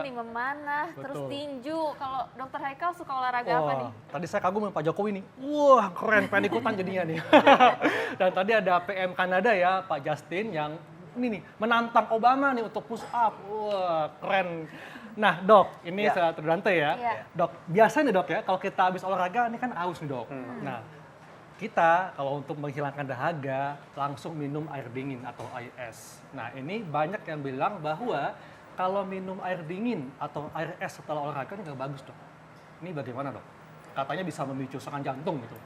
nih memanah, terus Betul. tinju. Kalau Dokter Haikal suka olahraga apa nih? Tadi saya kagum sama Pak Jokowi nih. Wah, keren, pengen ikutan jadinya nih. Dan tadi ada PM Kanada ya, Pak Justin yang ini nih menantang Obama nih untuk push up. Wah, keren. Nah, Dok, ini Ya. saya Tridante ya. Iya. Dok, biasanya nih Dok ya, kalau kita habis olahraga ini kan haus nih Dok. Nah, kita kalau untuk menghilangkan dahaga langsung minum air dingin atau air es. Nah, ini banyak yang bilang bahwa kalau minum air dingin atau air es setelah olahraga nggak bagus Dok. Ini bagaimana Dok? Katanya bisa memicu serangan jantung gitu.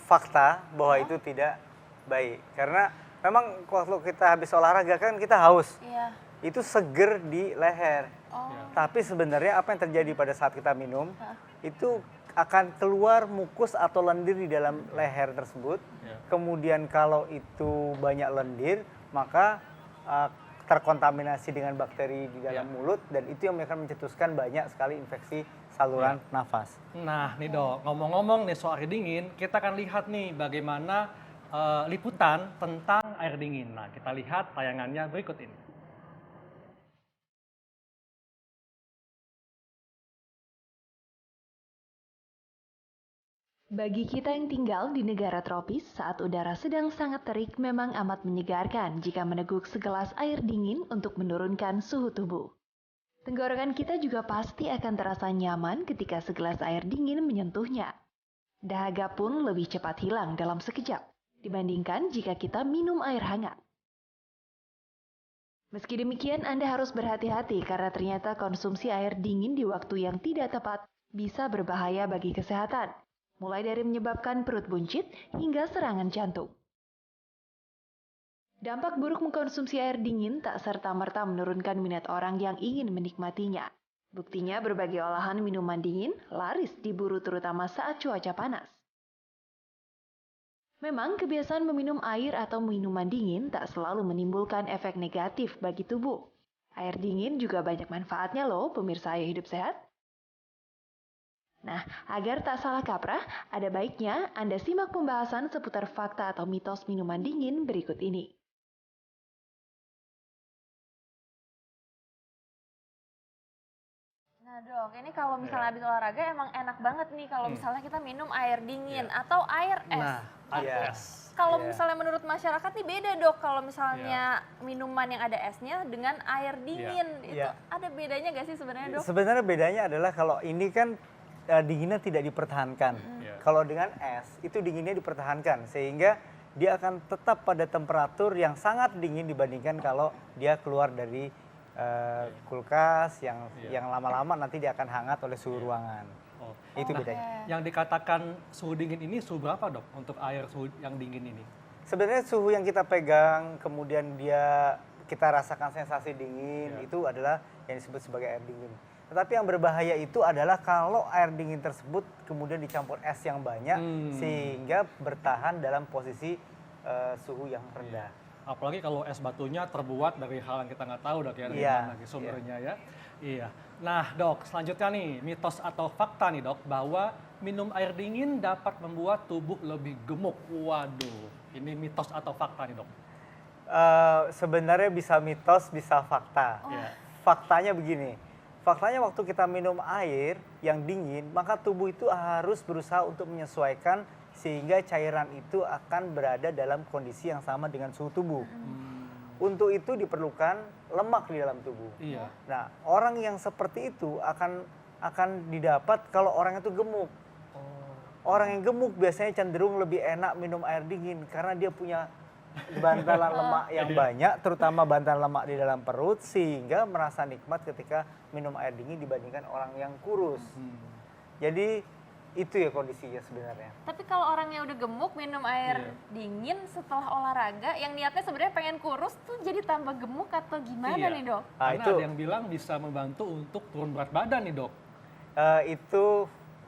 Fakta bahwa itu tidak baik. Karena memang waktu kita habis olahraga kan kita haus. Iya. Itu seger di leher. Oh. Ya. Tapi sebenarnya apa yang terjadi pada saat kita minum, itu akan keluar mukus atau lendir di dalam leher tersebut. Ya. Kemudian kalau itu banyak lendir, maka terkontaminasi dengan bakteri di dalam Ya. mulut, dan itu yang akan mencetuskan banyak sekali infeksi saluran nafas. Nah, nih Dok, ngomong-ngomong nih soal air dingin, kita akan lihat nih bagaimana liputan tentang air dingin. Nah, kita lihat tayangannya berikut ini. Bagi kita yang tinggal di negara tropis, saat udara sedang sangat terik memang amat menyegarkan jika meneguk segelas air dingin untuk menurunkan suhu tubuh. Tenggorokan kita juga pasti akan terasa nyaman ketika segelas air dingin menyentuhnya. Dahaga pun lebih cepat hilang dalam sekejap dibandingkan jika kita minum air hangat. Meski demikian, Anda harus berhati-hati karena ternyata konsumsi air dingin di waktu yang tidak tepat bisa berbahaya bagi kesehatan, mulai dari menyebabkan perut buncit hingga serangan jantung. Dampak buruk mengkonsumsi air dingin tak serta-merta menurunkan minat orang yang ingin menikmatinya. Buktinya berbagai olahan minuman dingin laris diburu terutama saat cuaca panas. Memang kebiasaan meminum air atau minuman dingin tak selalu menimbulkan efek negatif bagi tubuh. Air dingin juga banyak manfaatnya loh pemirsa Ayo Hidup Sehat. Nah, agar tak salah kaprah, ada baiknya Anda simak pembahasan seputar fakta atau mitos minuman dingin berikut ini. Nah Dok, ini kalau misalnya habis olahraga emang enak banget nih kalau misalnya kita minum air dingin atau air es. Nah, air Iya. es. Kalau Iya. misalnya menurut masyarakat nih beda Dok, kalau misalnya minuman yang ada esnya dengan air dingin. Itu Iya. ada bedanya nggak sih sebenarnya Dok? Sebenarnya bedanya adalah kalau ini kan dinginnya tidak dipertahankan. Iya. Kalau dengan es, itu dinginnya dipertahankan. Sehingga dia akan tetap pada temperatur yang sangat dingin dibandingkan kalau dia keluar dari kulkas yang lama-lama nanti dia akan hangat oleh suhu ruangan. Oh. Itu Nah, bedanya. yang dikatakan suhu dingin ini suhu berapa Dok untuk air suhu yang dingin ini? Sebenarnya suhu yang kita pegang, kemudian kita rasakan sensasi dingin, itu adalah yang disebut sebagai air dingin. Tetapi yang berbahaya itu adalah kalau air dingin tersebut kemudian dicampur es yang banyak, sehingga bertahan dalam posisi suhu yang rendah. Apalagi kalau es batunya terbuat dari hal yang kita nggak tahu Dok ya, dari Iya, mana sumbernya ya. Iya. Nah Dok, selanjutnya nih mitos atau fakta nih Dok, bahwa minum air dingin dapat membuat tubuh lebih gemuk. Waduh, ini mitos atau fakta nih Dok? Sebenarnya bisa mitos, bisa fakta. Iya. Faktanya begini, faktanya waktu kita minum air yang dingin, maka tubuh itu harus berusaha untuk menyesuaikan sehingga cairan itu akan berada dalam kondisi yang sama dengan suhu tubuh. Untuk itu diperlukan lemak di dalam tubuh. Iya. Nah, orang yang seperti itu akan didapat kalau orang itu gemuk. Orang yang gemuk biasanya cenderung lebih enak minum air dingin karena dia punya bantalan lemak yang banyak, terutama bantalan lemak di dalam perut, sehingga merasa nikmat ketika minum air dingin dibandingkan orang yang kurus. Jadi itu ya kondisinya sebenarnya. Tapi kalau orangnya udah gemuk minum air dingin setelah olahraga, yang niatnya sebenarnya pengen kurus tuh jadi tambah gemuk atau gimana nih Dok? Nah, Karena itu ada yang bilang bisa membantu untuk turun berat badan nih Dok. itu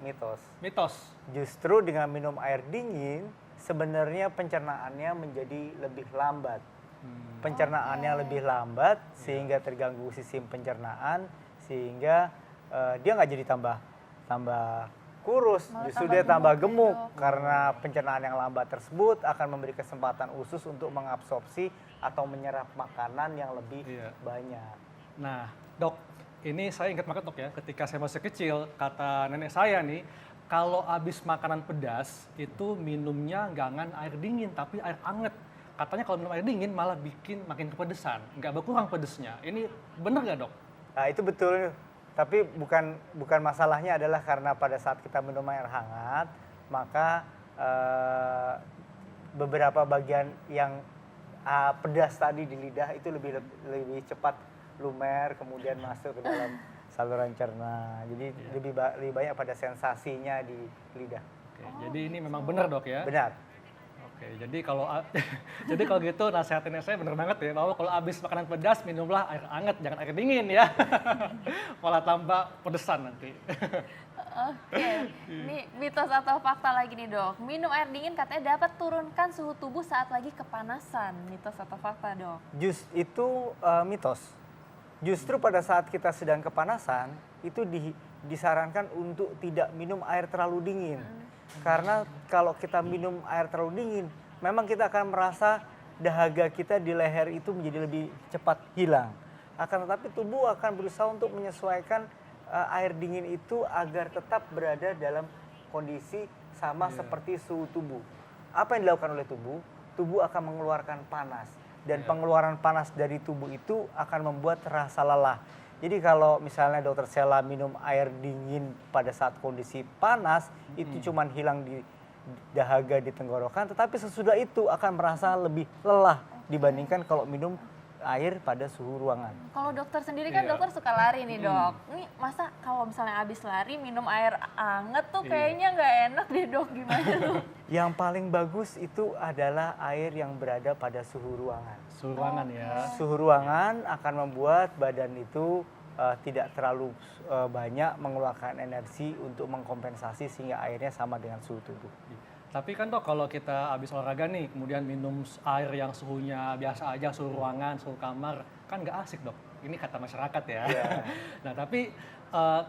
mitos. Mitos. Justru dengan minum air dingin sebenarnya pencernaannya menjadi lebih lambat. Pencernaannya lebih lambat sehingga terganggu sistem pencernaan, sehingga dia nggak jadi tambah kurus, Malah justru tambah dia tambah gemuk ya, gemuk Dok. karena pencernaan yang lambat tersebut akan memberi kesempatan usus untuk mengabsorpsi atau menyerap makanan yang lebih Iya. banyak. Nah Dok, ini saya ingat banget dok ya, ketika saya masih kecil, kata nenek saya nih, kalau habis makanan pedas itu minumnya jangan air dingin tapi air anget. Katanya kalau minum air dingin malah bikin makin kepedesan, nggak berkurang pedesnya. Ini benar nggak dok? Nah, itu betul. Tapi bukan masalahnya adalah karena pada saat kita minum air hangat, maka beberapa bagian yang pedas tadi di lidah itu lebih cepat lumer, kemudian masuk ke dalam saluran cerna. Jadi lebih banyak pada sensasinya di lidah. Oke, jadi ini memang benar dok ya? Benar. Oke, jadi kalau jadi kalau gitu nasihatin saya benar banget ya, bahwa kalau habis makanan pedas minumlah air hangat, jangan air dingin ya. Malah tambah pedesan nanti. Oke, ini mitos atau fakta lagi nih dok. Minum air dingin katanya dapat turunkan suhu tubuh saat lagi kepanasan. Mitos atau fakta dok? Itu mitos. Justru pada saat kita sedang kepanasan, itu disarankan untuk tidak minum air terlalu dingin. Karena kalau kita minum air terlalu dingin, memang kita akan merasa dahaga kita di leher itu menjadi lebih cepat hilang. Akan tetapi tubuh akan berusaha untuk menyesuaikan air dingin itu agar tetap berada dalam kondisi sama seperti suhu tubuh. Apa yang dilakukan oleh tubuh? Tubuh akan mengeluarkan panas. Dan pengeluaran panas dari tubuh itu akan membuat rasa lelah. Jadi kalau misalnya dokter Sela minum air dingin pada saat kondisi panas, itu cuman hilang di dahaga di tenggorokan, tetapi sesudah itu akan merasa lebih lelah dibandingkan kalau minum air pada suhu ruangan. Kalau dokter sendiri kan dokter suka lari nih dok. Ini masa kalau misalnya habis lari minum air anget tuh kayaknya nggak enak deh dok, gimana tuh? Yang paling bagus itu adalah air yang berada pada suhu ruangan. Suhu ruangan ya. Suhu ruangan akan membuat badan itu tidak terlalu banyak mengeluarkan energi untuk mengkompensasi sehingga airnya sama dengan suhu tubuh. Tapi kan dok, kalau kita habis olahraga nih, kemudian minum air yang suhunya biasa aja, suhu ruangan, suhu kamar, kan nggak asik dok. Ini kata masyarakat ya. Nah tapi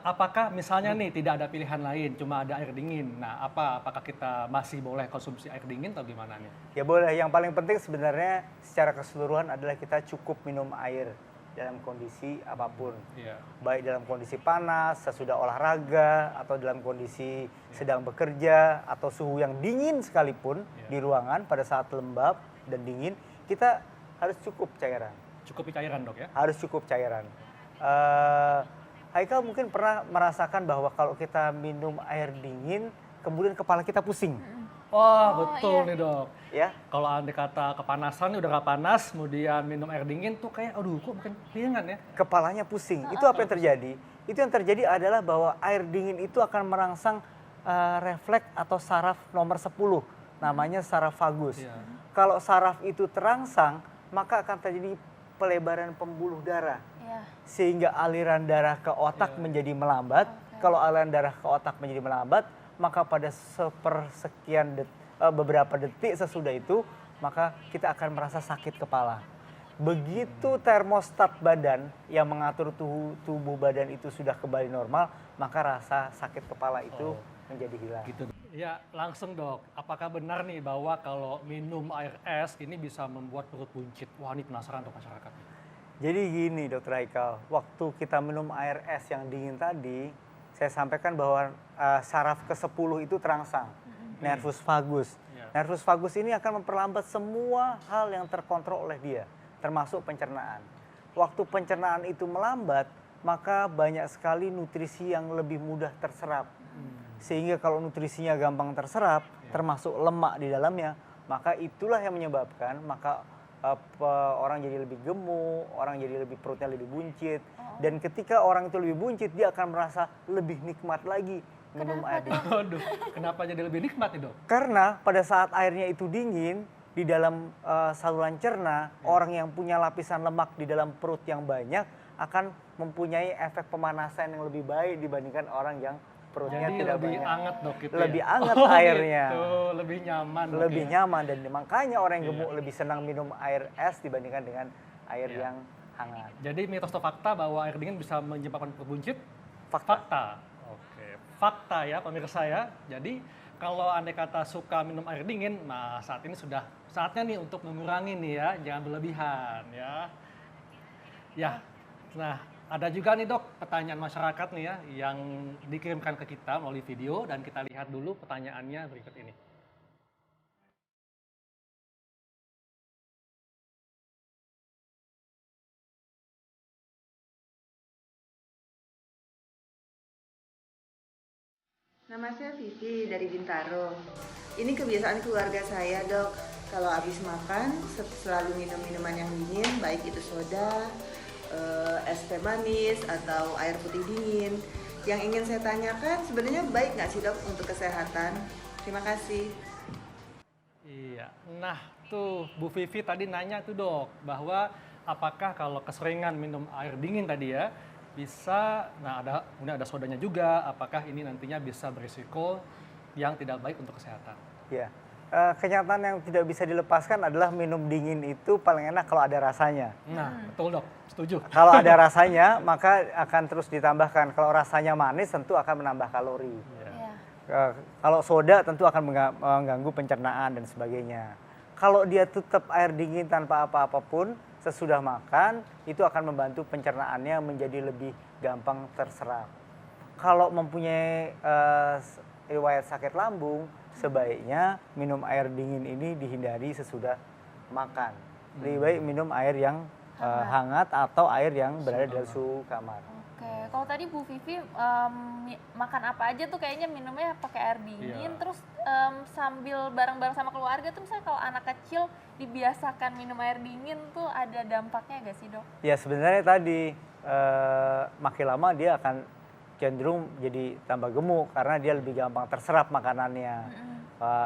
apakah misalnya nih tidak ada pilihan lain, cuma ada air dingin. Nah apakah kita masih boleh konsumsi air dingin atau gimana nih? Ya boleh, yang paling penting sebenarnya secara keseluruhan adalah kita cukup minum air dalam kondisi apapun. Baik dalam kondisi panas, sesudah olahraga, atau dalam kondisi sedang bekerja, atau suhu yang dingin sekalipun di ruangan pada saat lembab dan dingin, kita harus cukup cairan. Cukup cairan dok ya? Harus cukup cairan. Haikal mungkin pernah merasakan bahwa kalau kita minum air dingin, kemudian kepala kita pusing. Wah betul nih dok. Ya. Kalau andai kata kepanasan udah gak panas, kemudian minum air dingin tuh kayak aduh kok makin ringan ya. Kepalanya pusing. Itu apa yang terjadi? Itu yang terjadi adalah bahwa air dingin itu akan merangsang refleks atau saraf nomor 10. Namanya saraf vagus. Kalau saraf itu terangsang, maka akan terjadi pelebaran pembuluh darah. Sehingga aliran darah ke otak menjadi melambat. Kalau aliran darah ke otak menjadi melambat, maka pada sepersekian beberapa detik sesudah itu, maka kita akan merasa sakit kepala. Begitu termostat badan yang mengatur tubuh badan itu sudah kembali normal, maka rasa sakit kepala itu menjadi hilang. Gitu. Ya langsung dok, apakah benar nih bahwa kalau minum air es ini bisa membuat perut buncit? Wah ini penasaran untuk masyarakat. Jadi gini Dokter Haikal, waktu kita minum air es yang dingin tadi, saya sampaikan bahwa saraf ke-10 itu terangsang, nervus vagus. Nervus vagus ini akan memperlambat semua hal yang terkontrol oleh dia, termasuk pencernaan. Waktu pencernaan itu melambat, maka banyak sekali nutrisi yang lebih mudah terserap. Sehingga kalau nutrisinya gampang terserap, termasuk lemak di dalamnya, maka itulah yang menyebabkan orang jadi lebih gemuk, orang jadi perutnya lebih buncit. Dan ketika orang itu lebih buncit, dia akan merasa lebih nikmat lagi minum air dingin. Waduh, kenapa jadi lebih nikmat nih dok? Karena pada saat airnya itu dingin, di dalam saluran cerna, orang yang punya lapisan lemak di dalam perut yang banyak akan mempunyai efek pemanasan yang lebih baik dibandingkan orang yang perutnya jadi tidak lebih banyak. anget dok gitu Lebih ya? anget airnya. Gitu, lebih nyaman. Lebih nyaman, dan makanya orang yang gemuk lebih senang minum air es dibandingkan dengan air yang hangat. Jadi mitos atau fakta bahwa air dingin bisa menyebabkan perut buncit? Fakta. Fakta. Oke, fakta ya pemirsa ya. Jadi kalau andai kata suka minum air dingin, nah saat ini sudah saatnya nih untuk mengurangi nih ya, jangan berlebihan ya. Ya, nah Ada juga nih dok pertanyaan masyarakat nih ya yang dikirimkan ke kita melalui video dan kita lihat dulu pertanyaannya berikut ini. Nama saya Vivi dari Bintaro. Ini kebiasaan keluarga saya, Dok. Kalau habis makan, selalu minum minuman yang dingin, baik itu soda, es teh manis, atau air putih dingin. Yang ingin saya tanyakan, sebenarnya baik nggak sih, Dok, untuk kesehatan? Terima kasih. Iya, nah tuh Bu Vivi tadi nanya tuh dok, bahwa apakah kalau keseringan minum air dingin tadi ya, bisa, nah kemudian ada sodanya juga, apakah ini nantinya bisa berisiko yang tidak baik untuk kesehatan? Ya, kenyataan yang tidak bisa dilepaskan adalah minum dingin itu paling enak kalau ada rasanya. Nah, betul dok, setuju. Kalau ada rasanya, maka akan terus ditambahkan. Kalau rasanya manis, tentu akan menambah kalori. Iya. Iya. Kalau soda tentu akan mengganggu pencernaan dan sebagainya. Kalau dia tetap air dingin tanpa apa-apapun, sesudah makan, itu akan membantu pencernaannya menjadi lebih gampang terserap. Kalau mempunyai riwayat sakit lambung, sebaiknya minum air dingin ini dihindari sesudah makan. Lebih baik minum air yang hangat atau air yang berada dalam suhu kamar. Oke, kalau tadi Bu Vivi makan apa aja tuh kayaknya minumnya pakai air dingin, Iya. terus sambil bareng-bareng sama keluarga tuh misalnya kalau anak kecil dibiasakan minum air dingin tuh ada dampaknya gak sih dok? Ya sebenarnya tadi makin lama dia akan cenderung jadi tambah gemuk karena dia lebih gampang terserap makanannya.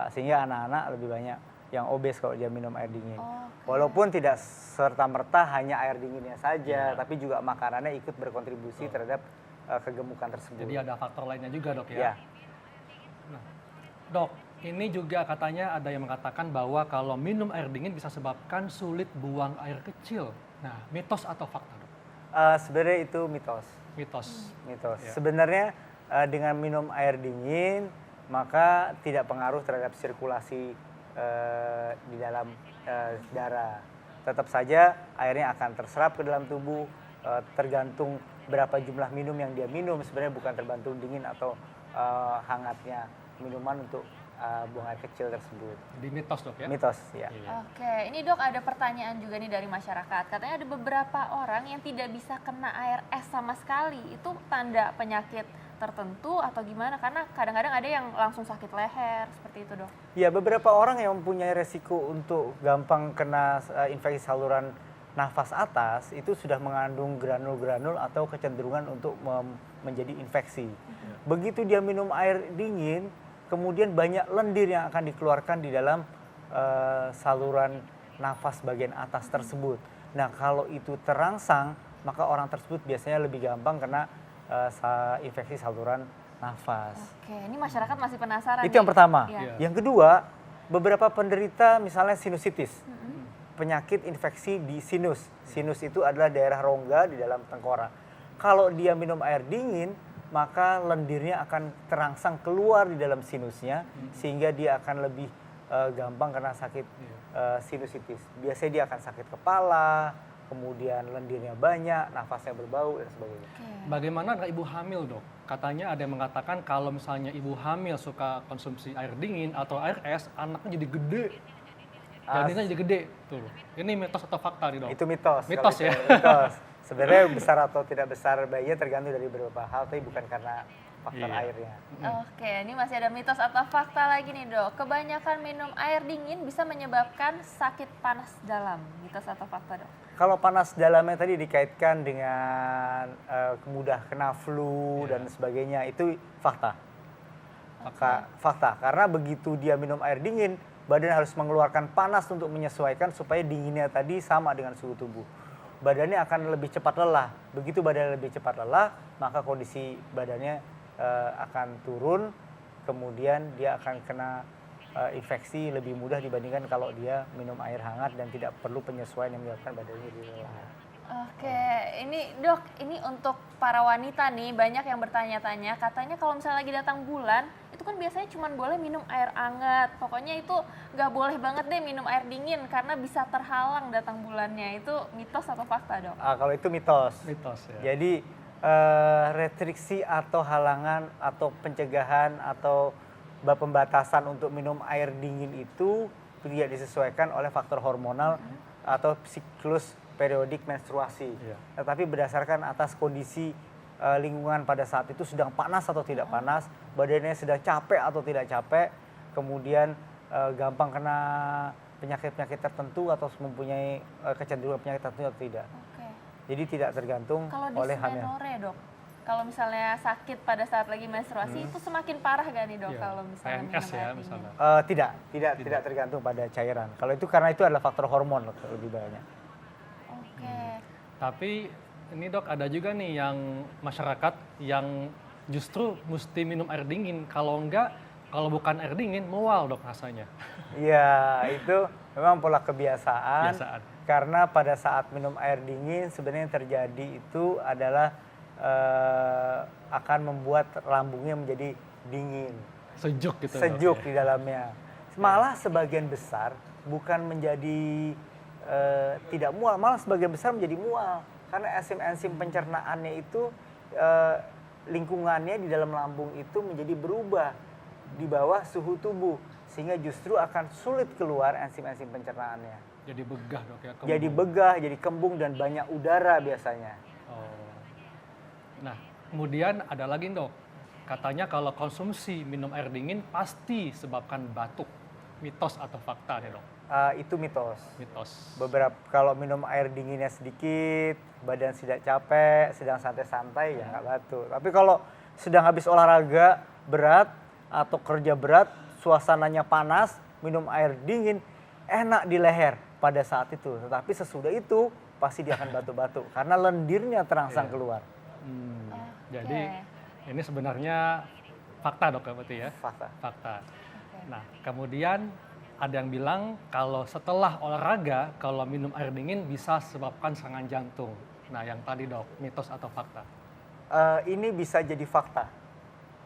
Sehingga anak-anak lebih banyak yang obes kalau dia minum air dingin. Oke. Walaupun tidak serta-merta hanya air dinginnya Iya. saja, tapi juga makanannya ikut berkontribusi terhadap kegemukan tersebut. Jadi ada faktor lainnya juga dok Ya. ya? Nah, dok, ini juga katanya ada yang mengatakan bahwa kalau minum air dingin bisa sebabkan sulit buang air kecil. Nah, mitos atau fakta dok? Sebenarnya itu mitos. Mitos. Ya. Sebenarnya dengan minum air dingin maka tidak pengaruh terhadap sirkulasi di dalam darah. Tetap saja airnya akan terserap ke dalam tubuh, tergantung berapa jumlah minum yang dia minum. Sebenarnya bukan tergantung dingin atau hangatnya minuman untuk buang air kecil tersebut. Di mitos dok ya? Mitos, ya. Iya. Oke, ini dok ada pertanyaan juga nih dari masyarakat. Katanya ada beberapa orang yang tidak bisa kena air es sama sekali. Itu tanda penyakit tertentu atau gimana? Karena kadang-kadang ada yang langsung sakit leher, seperti itu dok. Ya, beberapa orang yang mempunyai resiko untuk gampang kena infeksi saluran nafas atas itu sudah mengandung granul-granul atau kecenderungan untuk menjadi infeksi. Begitu dia minum air dingin, kemudian banyak lendir yang akan dikeluarkan di dalam saluran nafas bagian atas tersebut. Nah, kalau itu terangsang, maka orang tersebut biasanya lebih gampang kena infeksi saluran nafas. Oke, ini masyarakat masih penasaran. Itu yang pertama. Iya. Yang kedua, beberapa penderita misalnya sinusitis, penyakit infeksi di sinus. Sinus itu adalah daerah rongga di dalam tengkorak. Kalau dia minum air dingin, maka lendirnya akan terangsang keluar di dalam sinusnya, sehingga dia akan lebih gampang kena sakit sinusitis. Biasanya dia akan sakit kepala, kemudian lendirnya banyak, nafasnya berbau, dan sebagainya. Bagaimana dengan ibu hamil dok? Katanya ada yang mengatakan kalau misalnya ibu hamil suka konsumsi air dingin atau air es, anaknya jadi gede. Janinnya jadi gede. Tuh. Ini mitos atau fakta nih dok? Itu mitos. Mitos kalau ya? itu mitos. Sebenarnya besar atau tidak besar bayinya tergantung dari beberapa hal, tapi bukan karena faktor Iya. airnya. Oke, ini masih ada mitos atau fakta lagi nih dok. Kebanyakan minum air dingin bisa menyebabkan sakit panas dalam. Mitos atau fakta dok? Kalau panas dalamnya tadi dikaitkan dengan mudah kena flu Iya. dan sebagainya, itu fakta. Fakta, karena begitu dia minum air dingin, badan harus mengeluarkan panas untuk menyesuaikan supaya dinginnya tadi sama dengan suhu tubuh. Badannya akan lebih cepat lelah. Begitu badannya lebih cepat lelah, maka kondisi badannya akan turun, kemudian dia akan kena infeksi lebih mudah dibandingkan kalau dia minum air hangat dan tidak perlu penyesuaian yang menyebabkan badannya jadi lelah. Oke, ini dok, ini untuk para wanita nih banyak yang bertanya-tanya, katanya kalau misalnya lagi datang bulan, itu kan biasanya cuma boleh minum air hangat, pokoknya itu nggak boleh banget deh minum air dingin karena bisa terhalang datang bulannya, itu mitos atau fakta dok? Kalau itu mitos. Mitos ya. Jadi restriksi atau halangan atau pencegahan atau pembatasan untuk minum air dingin itu tidak disesuaikan oleh faktor hormonal atau siklus periodik menstruasi. Iya. Tetapi berdasarkan atas kondisi lingkungan pada saat itu sedang panas atau tidak panas, badannya sedang capek atau tidak capek, kemudian gampang kena penyakit-penyakit tertentu atau mempunyai kecenderungan penyakit tertentu atau tidak. Oke. Jadi tidak tergantung Kalau oleh hamil. dismenore dok, kalau misalnya sakit pada saat lagi menstruasi itu semakin parah gak nih dok Iya. kalau misalnya PMS minum ya air dingin? misalnya. Tidak tergantung pada cairan. Kalau itu karena itu adalah faktor hormon lebih banyak. Oke. Tapi ini dok ada juga nih yang masyarakat yang justru mesti minum air dingin. Kalau enggak, kalau bukan air dingin mual dok rasanya. Iya, itu memang pola kebiasaan. Kebiasaan. Karena pada saat minum air dingin sebenarnya yang terjadi itu adalah akan membuat lambungnya menjadi dingin, Sejuk gitu. Dok, sejuk ya. di dalamnya. Malah sebagian besar bukan menjadi tidak mual, malah sebagian besar menjadi mual. Karena enzim-enzim pencernaannya itu lingkungannya di dalam lambung itu menjadi berubah di bawah suhu tubuh. Sehingga justru akan sulit keluar enzim-enzim pencernaannya. Jadi begah dok ya. kembung. Jadi begah, jadi kembung dan banyak udara biasanya. Oh. Nah, kemudian ada lagi dok, katanya kalau konsumsi minum air dingin pasti sebabkan batuk. Mitos atau fakta nih dok? Itu mitos. Mitos. Beberapa kalau minum air dinginnya sedikit, badan tidak capek, sedang santai-santai ya nggak batuk. Tapi kalau sedang habis olahraga berat atau kerja berat, suasananya panas, minum air dingin, enak di leher pada saat itu. Tetapi sesudah itu pasti dia akan batuk-batuk karena lendirnya terangsang Iya. keluar. Jadi ini sebenarnya fakta dok ya berarti ya? Fakta. Fakta. Nah, kemudian ada yang bilang kalau setelah olahraga, kalau minum air dingin bisa sebabkan serangan jantung. Nah, yang tadi dok, mitos atau fakta? Ini bisa jadi fakta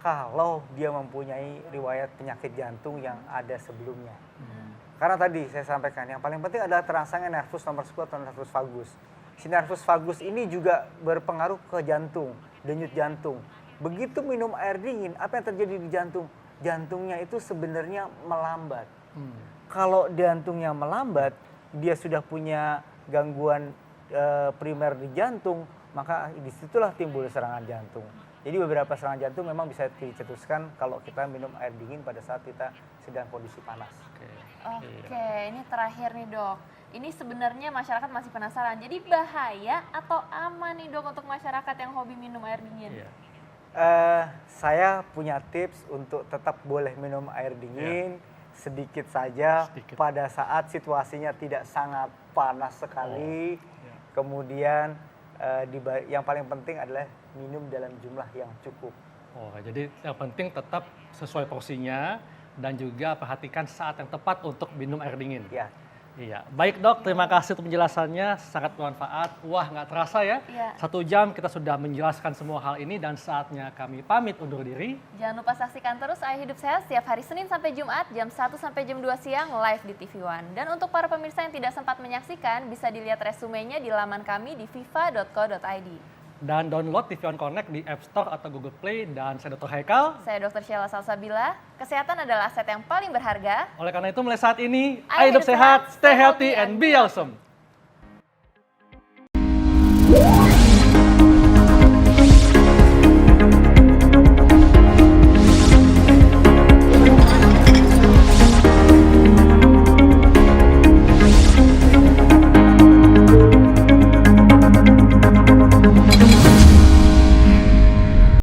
kalau dia mempunyai riwayat penyakit jantung yang ada sebelumnya. Karena tadi saya sampaikan yang paling penting adalah terangsangnya nervus nomor 10 atau nervus vagus. Si nervus vagus ini juga berpengaruh ke jantung, denyut jantung. Begitu minum air dingin, apa yang terjadi di jantung? Jantungnya itu sebenarnya melambat. Kalau jantungnya melambat, dia sudah punya gangguan primer di jantung, maka disitulah timbul serangan jantung. Jadi beberapa serangan jantung memang bisa dicetuskan kalau kita minum air dingin pada saat kita sedang kondisi panas. Oke, ini terakhir nih dok. Ini sebenarnya masyarakat masih penasaran. Jadi bahaya atau aman nih dok untuk masyarakat yang hobi minum air dingin? Iya. Saya punya tips untuk tetap boleh minum air dingin sedikit saja Sedikit. pada saat situasinya tidak sangat panas sekali. Kemudian yang paling penting adalah minum dalam jumlah yang cukup. Oh, jadi yang penting tetap sesuai porsinya dan juga perhatikan saat yang tepat untuk minum air dingin. Ya. Iya, baik dok, terima kasih untuk penjelasannya, sangat bermanfaat. Wah, nggak terasa ya, Iya. 1 jam kita sudah menjelaskan semua hal ini dan saatnya kami pamit undur diri. Jangan lupa saksikan terus Ayo Hidup Sehat setiap hari Senin sampai Jumat jam 1 sampai jam 2 siang live di TV One. Dan untuk para pemirsa yang tidak sempat menyaksikan, bisa dilihat resumenya di laman kami di viva.co.id. Dan download TV One Connect di App Store atau Google Play. Dan saya Dr. Haikal. Saya Dr. Sheila Salsabila. Kesehatan adalah aset yang paling berharga. Oleh karena itu mulai saat ini, Ayo ayo hidup hidup sehat, sehat, stay healthy and be awesome.